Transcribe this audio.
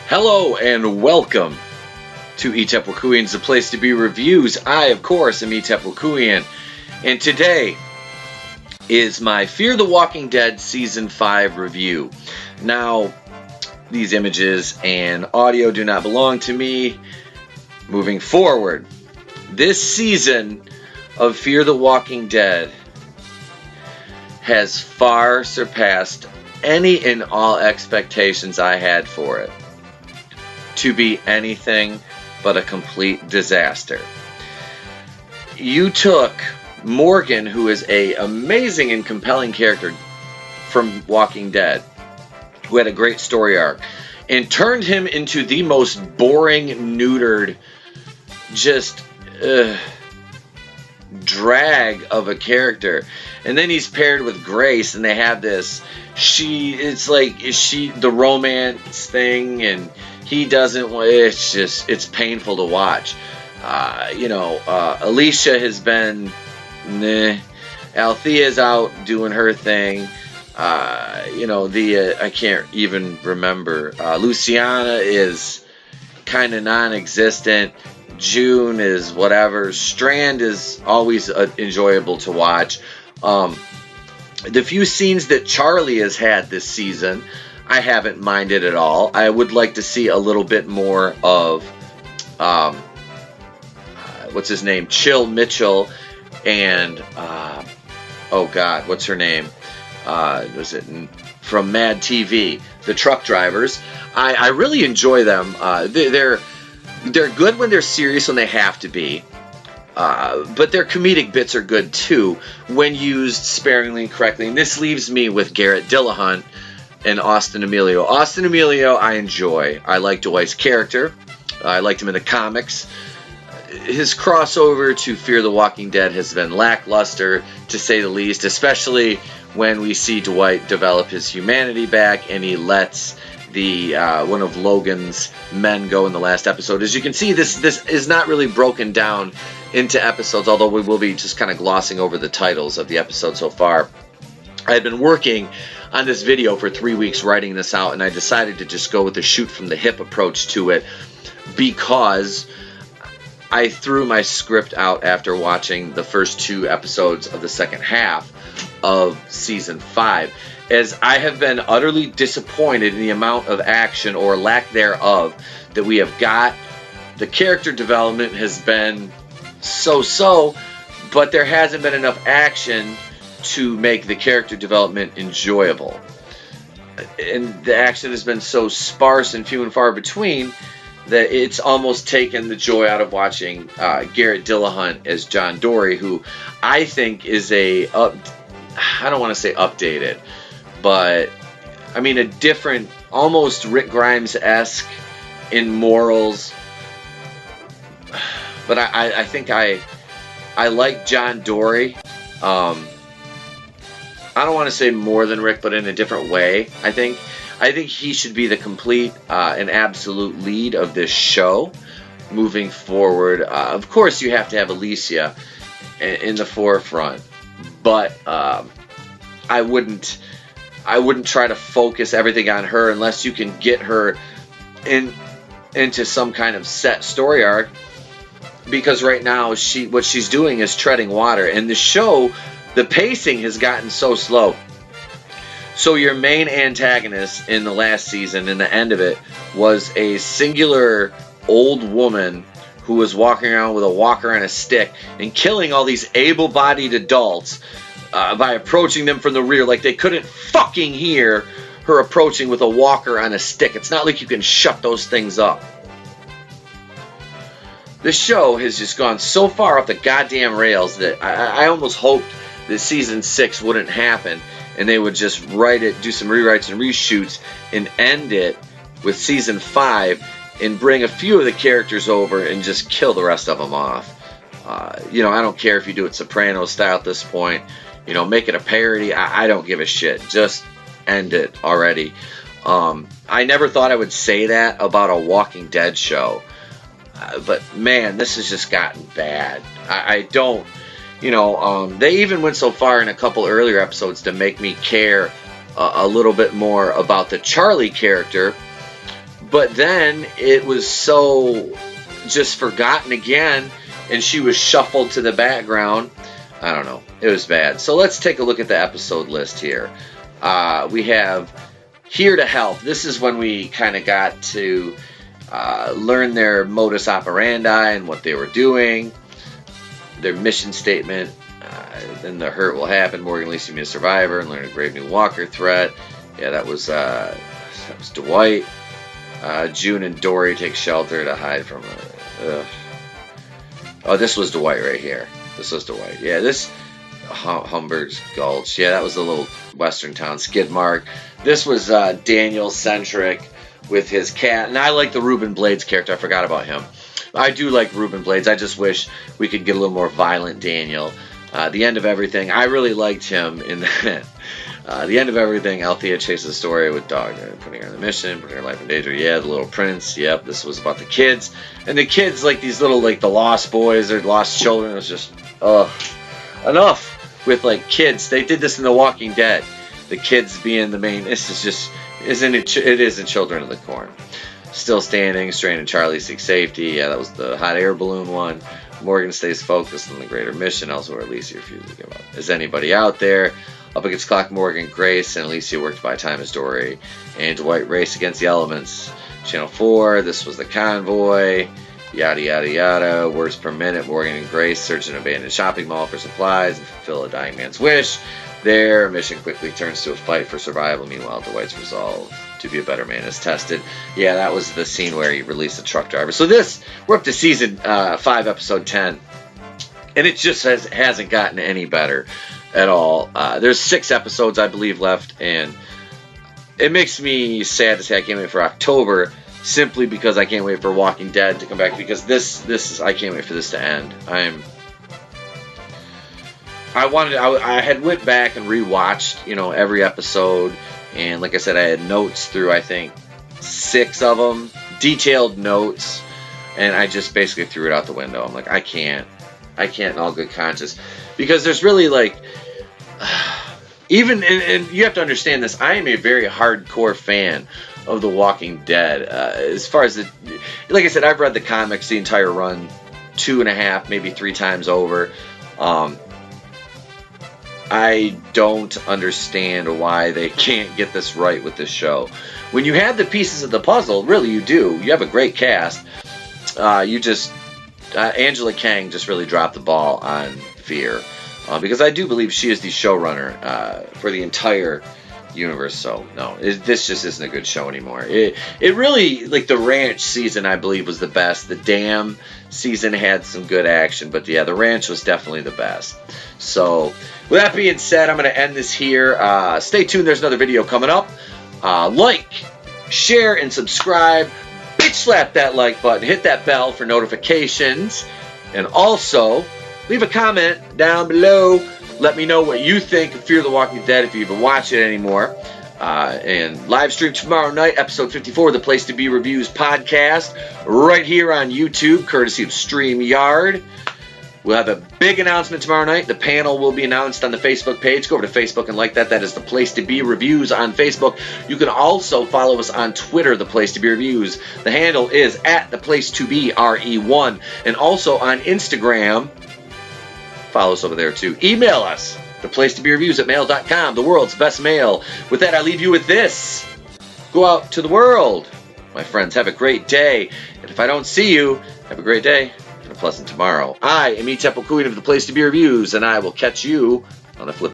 Hello and welcome to Etep Wokuian's the place to be reviews. I, of course, am Etep Wokuian, and today is my Fear the Walking Dead Season 5 review. Now, these images and audio do not belong to me. Moving forward, this season of Fear the Walking Dead has far surpassed any and all expectations I had for it to be anything but a complete disaster. You took Morgan, who is an amazing and compelling character from Walking Dead, who had a great story arc, and turned him into the most boring, neutered, just drag of a character. And then he's paired with Grace, and they have this the romance thing, and he doesn't. It's painful to watch. Alicia has been Althea's out doing her thing. I can't even remember. Luciana is kind of non-existent. June is whatever. Strand is always enjoyable to watch. The few scenes that Charlie has had this season, I haven't minded at all. I would like to see a little bit more of what's his name? Chill Mitchell and what's her name? Was it from Mad TV? The truck drivers. I really enjoy them. They're good when they're serious, when they have to be. But their comedic bits are good too when used sparingly and correctly. And this leaves me with Garrett Dillahunt and Austin Emilio. Austin Emilio I enjoy. I like Dwight's character. I liked him in the comics. His crossover to Fear the Walking Dead has been lackluster, to say the least, especially when we see Dwight develop his humanity back and he lets the one of Logan's men go in the last episode. As you can see, this is not really broken down into episodes, although we will be just kind of glossing over the titles of the episode so far. I had been working on this video for 3 weeks writing this out, and I decided to just go with a shoot from the hip approach to it because I threw my script out after watching the first 2 episodes of the second half of Season 5, as I have been utterly disappointed in the amount of action or lack thereof that we have got. The character development has been so-so, but there hasn't been enough action to make the character development enjoyable. And the action has been so sparse and few and far between that it's almost taken the joy out of watching Garrett Dillahunt as John Dory, who I think is I don't want to say updated, but I mean a different, almost Rick Grimes-esque in morals. But I think I like John Dory. I don't want to say more than Rick, but in a different way. I think he should be the complete and absolute lead of this show moving forward. Of course, you have to have Alicia in the forefront, but I wouldn't try to focus everything on her unless you can get her into some kind of set story arc. Because right now, what she's doing is treading water, and the show, the pacing has gotten so slow. So your main antagonist in the last season, in the end of it, was a singular old woman who was walking around with a walker and a stick and killing all these able-bodied adults by approaching them from the rear, like they couldn't fucking hear her approaching with a walker on a stick. It's not like you can shut those things up. This show has just gone so far off the goddamn rails that I almost hoped that Season 6 wouldn't happen and they would just write it, do some rewrites and reshoots, and end it with Season 5 and bring a few of the characters over and just kill the rest of them off. I don't care if you do it Sopranos style at this point. Make it a parody. I don't give a shit. Just end it already. I never thought I would say that about a Walking Dead show. But man, this has just gotten bad. I don't, they even went so far in a couple earlier episodes to make me care a little bit more about the Charlie character. but then it was so just forgotten again, and she was shuffled to the background. I don't know. It was bad. So let's take a look at the episode list here. We have Here to Help. This is when we kind of got to learn their modus operandi and what they were doing, their mission statement. Then the hurt will happen. Morgan and Lisa meet a survivor and learn a grave new walker threat. Yeah, that was Dwight. June and Dory take shelter to hide from. Oh, this was Dwight right here. This was Dwight. Yeah, this Humber's Gulch. Yeah, that was the little western town. Skidmark. This was Daniel centric with his cat, and I like the Reuben Blades character. I forgot about him. I do like Reuben Blades. I just wish we could get a little more violent Daniel. The End of Everything. I really liked him in that. The End of Everything. Althea chases the story with Dog, putting her on the mission, putting her life in danger. Yeah, the Little Prince. Yep, this was about the kids. And the kids, like these little, like the lost boys or lost children. It was just, enough with like kids. They did this in The Walking Dead. The kids being the main. This is just, it isn't Children of the Corn. Still Standing. Strain and Charlie seek safety. Yeah, that was the hot air balloon one. Morgan stays focused on the greater mission, elsewhere Alicia refuses to give up. Is anybody out there? Up against Clock, Morgan, Grace, and Alicia worked by time as Dory. And Dwight race against the elements. Channel 4, this was the convoy. Yada, yada, yada. Words per minute, Morgan and Grace search an abandoned shopping mall for supplies and fulfill a dying man's wish. Their mission quickly turns to a fight for survival. Meanwhile, Dwight's resolve to be a better man is tested. Yeah, that was the scene where he released the truck driver. So we're up to season 5, episode 10, and it just hasn't gotten any better at all. There's 6 episodes, I believe, left, and it makes me sad to say I can't wait for October, simply because I can't wait for Walking Dead to come back, because I can't wait for this to end. I had went back and rewatched, every episode. And like I said, I had notes through, I think, 6 of them, detailed notes, and I just basically threw it out the window. I'm like, I can't in all good conscience, because there's really like, even, and you have to understand this, I am a very hardcore fan of The Walking Dead. As far as like I said, I've read the comics, the entire run, 2.5, maybe 3 times over. I don't understand why they can't get this right with this show. When you have the pieces of the puzzle, really you do. You have a great cast. Angela Kang just really dropped the ball on Fear. Because I do believe she is the showrunner for the entire universe. So, no, this just isn't a good show anymore. It really, like the Ranch season, I believe, was the best. The Dam season had some good action. But, yeah, the Ranch was definitely the best. So, with that being said, I'm going to end this here. Stay tuned. There's another video coming up. Like, share, and subscribe. Bitch slap that like button. Hit that bell for notifications. And also, leave a comment down below. Let me know what you think of Fear the Walking Dead, if you even watch it anymore. And live stream tomorrow night, episode 54 of the Place to Be Reviews podcast, right here on YouTube, courtesy of StreamYard. We'll have a big announcement tomorrow night. The panel will be announced on the Facebook page. Go over to Facebook and like that. That is the Place to Be Reviews on Facebook. You can also follow us on Twitter, the Place to Be Reviews. The handle is at the Place to Be RE1. And also on Instagram, follow us over there too. Email us, theplacetobereviews@mail.com, the world's best mail. With that, I leave you with this. Go out to the world. My friends, have a great day. And if I don't see you, have a great day. A pleasant tomorrow. I am Wokuian of the Place to Be Reviews, and I will catch you on the flip.